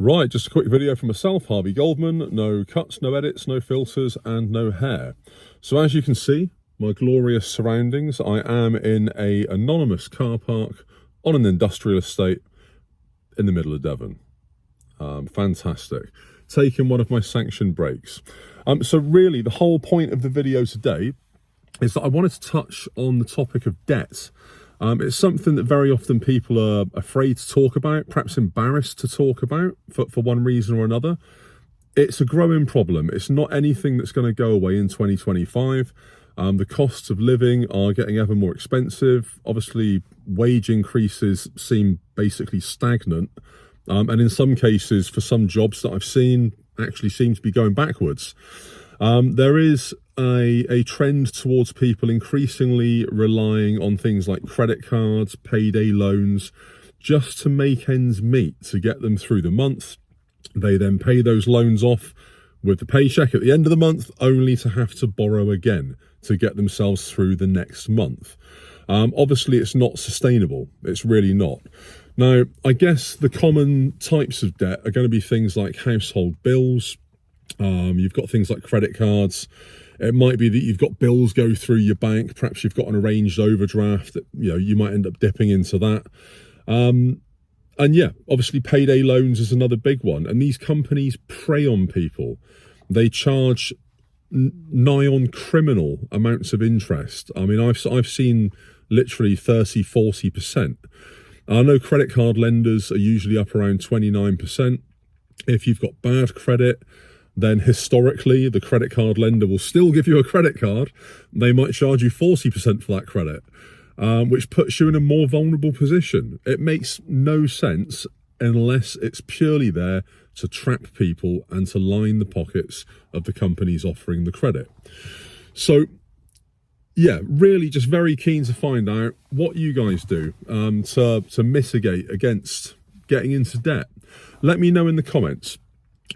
Right, just a quick video for myself, Harvey Goldman. No cuts, no edits, no filters, and no hair. So as you can see, my glorious surroundings, I am in a anonymous car park on an industrial estate in the middle of Devon. Fantastic. Taking one of my sanctioned breaks. So really, the whole point of the video today is that I wanted to touch on the topic of debt. It's something that very often people are afraid to talk about, perhaps embarrassed to talk about for one reason or another. It's a growing problem. It's not anything that's going to go away in 2025. The costs of living are getting ever more expensive. Obviously, wage increases seem basically stagnant. And in some cases, for some jobs that I've seen, actually seem to be going backwards. There is a trend towards people increasingly relying on things like credit cards, payday loans, just to make ends meet, to get them through the month. They then pay those loans off with the paycheck at the end of the month, only to have to borrow again to get themselves through the next month. Obviously, it's not sustainable. It's really not. Now, I guess the common types of debt are going to be things like household bills. You've got things like credit cards. It might be that you've got bills go through your bank. Perhaps you've got an arranged overdraft that, you might end up dipping into that. And yeah, obviously payday loans is another big one. And these companies prey on people. They charge nigh on criminal amounts of interest. I mean, I've seen literally 30, 40%. I know credit card lenders are usually up around 29%. If you've got bad credit, then historically the credit card lender will still give you a credit card. They might charge you 40% for that credit, which puts you in a more vulnerable position. It makes no sense unless it's purely there to trap people and to line the pockets of the companies offering the credit. So yeah, really just very keen to find out what you guys do to mitigate against getting into debt. Let me know in the comments.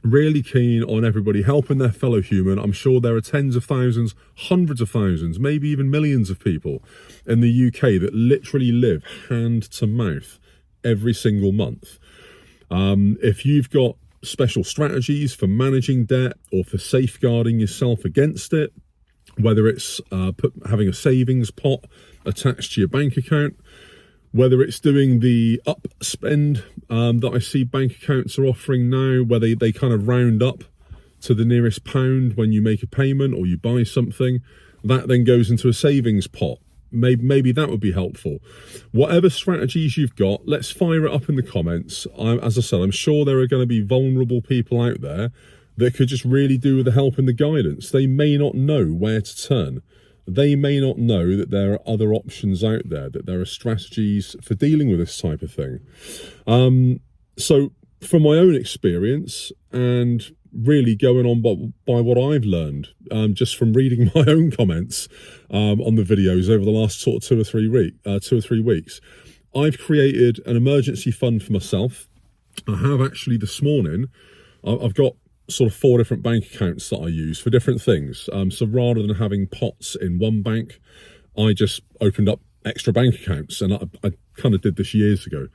Really keen on everybody helping their fellow human. I'm sure there are tens of thousands, hundreds of thousands, maybe even millions of people in the UK that literally live hand to mouth every single month. If you've got special strategies for managing debt or for safeguarding yourself against it, whether it's having a savings pot attached to your bank account, whether it's doing the up spend that I see bank accounts are offering now, where they kind of round up to the nearest pound when you make a payment or you buy something, that then goes into a savings pot. Maybe that would be helpful. Whatever strategies you've got, let's fire it up in the comments. As I said, I'm sure there are going to be vulnerable people out there that could just really do with the help and the guidance. They may not know where to turn. They may not know that there are other options out there, that there are strategies for dealing with this type of thing. So from my own experience and really going on by what I've learned, just from reading my own comments on the videos over the last sort of 2 or 3 weeks, I've created an emergency fund for myself. I have actually this morning, I've got sort of 4 different bank accounts that I use for different things. So rather than having pots in one bank, I just opened up extra bank accounts, and I kind of did this years ago.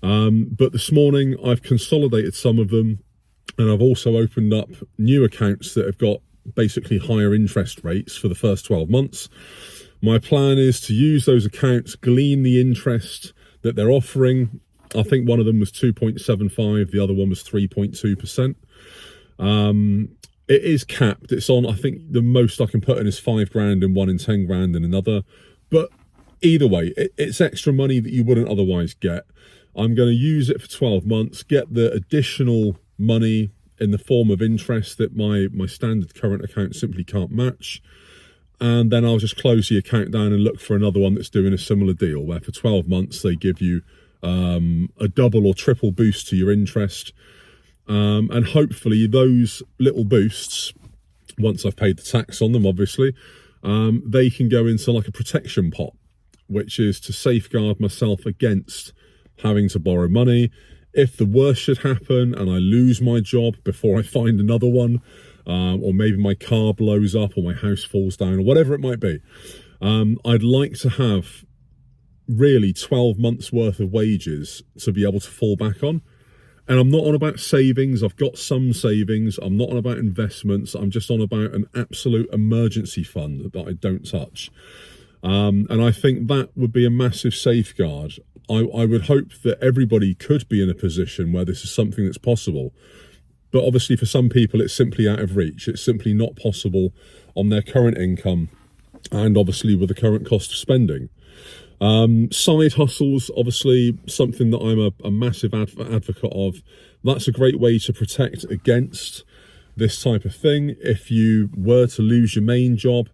But this morning I've consolidated some of them, and I've also opened up new accounts that have got basically higher interest rates for the first 12 months. My plan is to use those accounts, glean the interest that they're offering. I think one of them was 2.75, the other one was 3.2%. It is capped. It's on, I think the most I can put in is 5 grand in one and 10 grand in another. But either way, it's extra money that you wouldn't otherwise get. I'm going to use it for 12 months, get the additional money in the form of interest that my standard current account simply can't match. And then I'll just close the account down and look for another one that's doing a similar deal, where for 12 months they give you a double or triple boost to your interest. And hopefully those little boosts, once I've paid the tax on them, obviously, they can go into like a protection pot, which is to safeguard myself against having to borrow money. If the worst should happen and I lose my job before I find another one, or maybe my car blows up or my house falls down or whatever it might be, I'd like to have really 12 months worth of wages to be able to fall back on. And I'm not on about savings. I've got some savings. I'm not on about investments. I'm just on about an absolute emergency fund that I don't touch. And I think that would be a massive safeguard. I would hope that everybody could be in a position where this is something that's possible. But obviously for some people, it's simply out of reach. It's simply not possible on their current income and obviously with the current cost of spending. Side hustles, obviously something that I'm a massive advocate of. That's a great way to protect against this type of thing. If you were to lose your main job,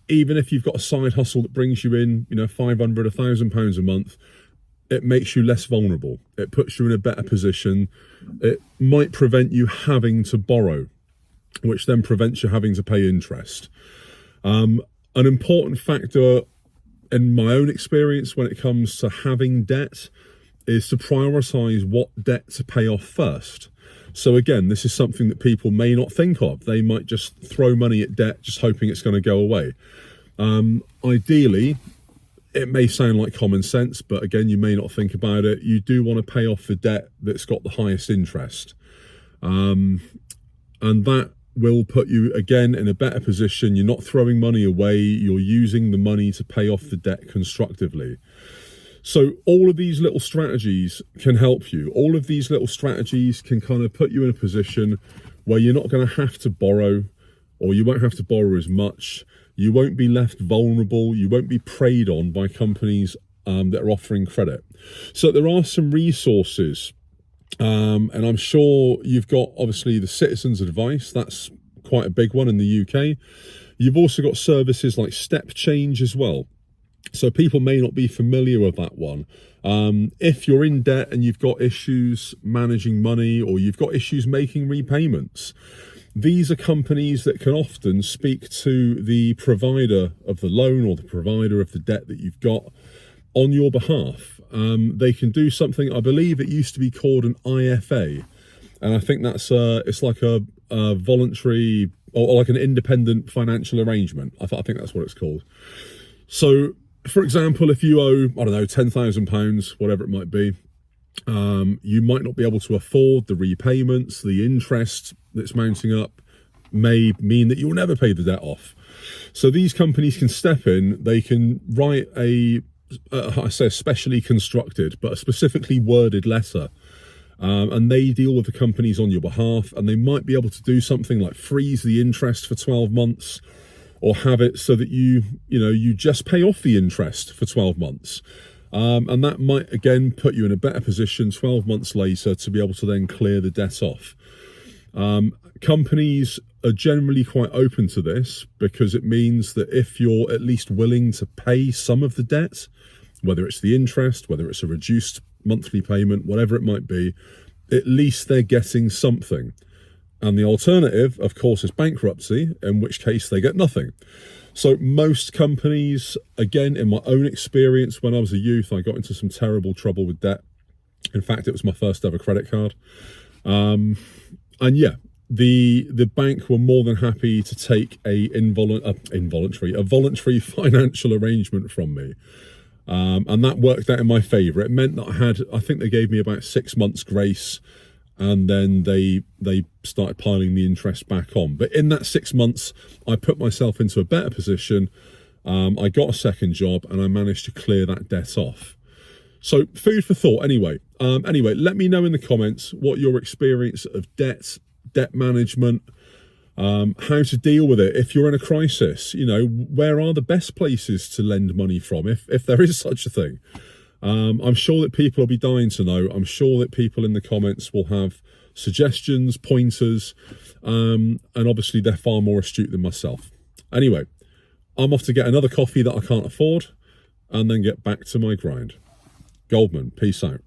even if you've got a side hustle that brings you in, £500, £1,000 a month, it makes you less vulnerable. It puts you in a better position. It might prevent you having to borrow, which then prevents you having to pay interest. An important factor in my own experience when it comes to having debt is to prioritize what debt to pay off first. So again, this is something that people may not think of. They might just throw money at debt just hoping it's going to go away. Ideally, it may sound like common sense, but again, you may not think about it. You do want to pay off the debt that's got the highest interest. And that will put you again in a better position. You're not throwing money away. You're using the money to pay off the debt constructively. So all of these little strategies can help you. All of these little strategies can kind of put you in a position where you're not going to have to borrow, or you won't have to borrow as much. You won't be left vulnerable. You won't be preyed on by companies that are offering credit. So there are some resources. And I'm sure you've got, obviously, the Citizens Advice. That's quite a big one in the UK. You've also got services like Step Change as well. So people may not be familiar with that one. If you're in debt and you've got issues managing money, or you've got issues making repayments, these are companies that can often speak to the provider of the loan or the provider of the debt that you've got on your behalf. They can do something, I believe it used to be called an IFA, and I think that's it's like a voluntary, or like an independent financial arrangement. I think that's what it's called. So, for example, if you owe, I don't know, £10,000, whatever it might be, you might not be able to afford the repayments. The interest that's mounting up may mean that you'll never pay the debt off. So these companies can step in. They can write I say a specially constructed, but a specifically worded letter. And they deal with the companies on your behalf, and they might be able to do something like freeze the interest for 12 months, or have it so that you just pay off the interest for 12 months. And that might, again, put you in a better position 12 months later to be able to then clear the debt off. Companies are generally quite open to this, because it means that if you're at least willing to pay some of the debt, whether it's the interest, whether it's a reduced monthly payment, whatever it might be, at least they're getting something. And the alternative, of course, is bankruptcy, in which case they get nothing. So most companies, again, in my own experience, when I was a youth, I got into some terrible trouble with debt. In fact, it was my first ever credit card. And yeah, the bank were more than happy to take a voluntary financial arrangement from me. And that worked out in my favour. It meant that I think they gave me about 6 months grace, and then they started piling the interest back on. But in that 6 months, I put myself into a better position. I got a second job, and I managed to clear that debt off. So food for thought anyway. Anyway, let me know in the comments what your experience of debt management, how to deal with it if you're in a crisis. Where are the best places to lend money from, if there is such a thing? I'm sure that people will be dying to know. I'm sure that people in the comments will have suggestions, pointers, and obviously they're far more astute than myself. Anyway, I'm off to get another coffee that I can't afford, and then get back to my grind. Goldman, peace out.